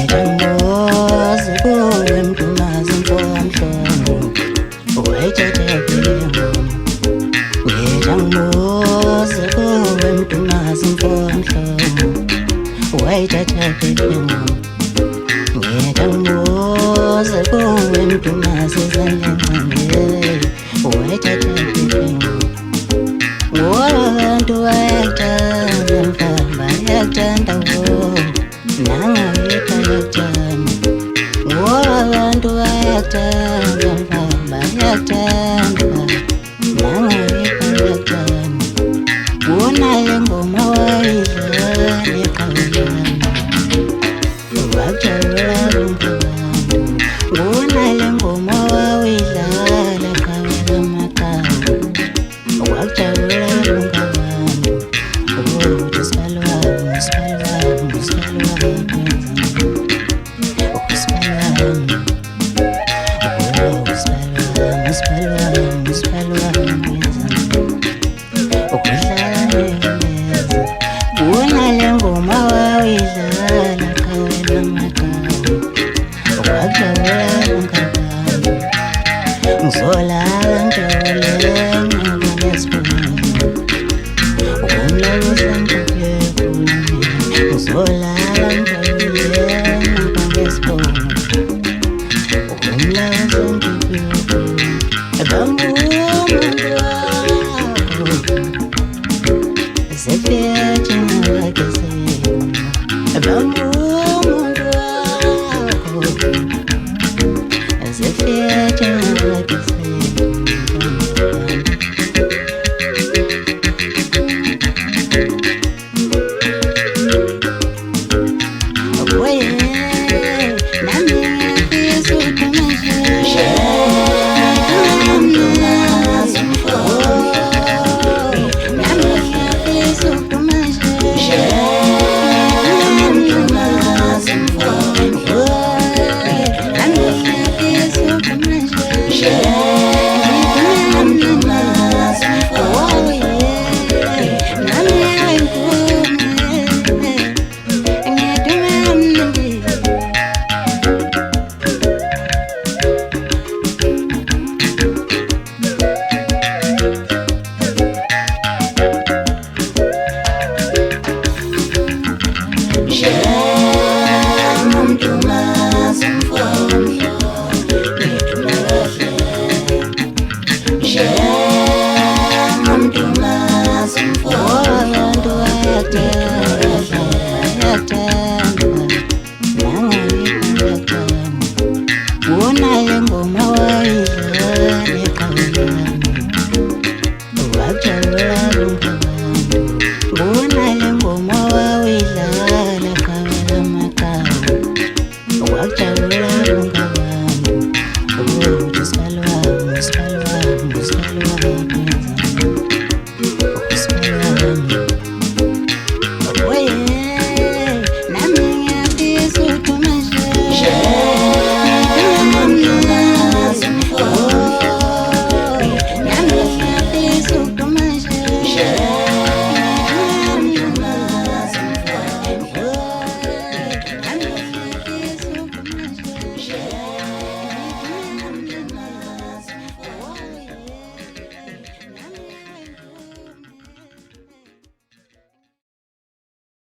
Njengo Mdumazi mfomhlomo wayithathele ngoma. Njengo Mdumazi mfomhlomo wayithathele ngoma. Njengo Mdumazi zalengane wayithathele ngoma. Abantu bayathanda mfamba bayathanda nangayibayathanda. Abantu bayathanda mfamba bayathanda nangayibayathanda. Wona le ngoma wayidlala ekhayana wajabula bonke abantu. Wona le ngoma wayidlala ekhaya makhaya wajabula bonke abantu. Wona le ngoma wayidlala ekhaya makhaya wajabula bonke abantu. Ngizolala ngijabule ngesibonelo ngizolala ngijabule ngesibonelo umlazo ngiphiwe abangumuntu wakho zefethi ngakazema. Abangumuntu wakho zefethi ngakazema. Njengo Mdumazi mfomhlomo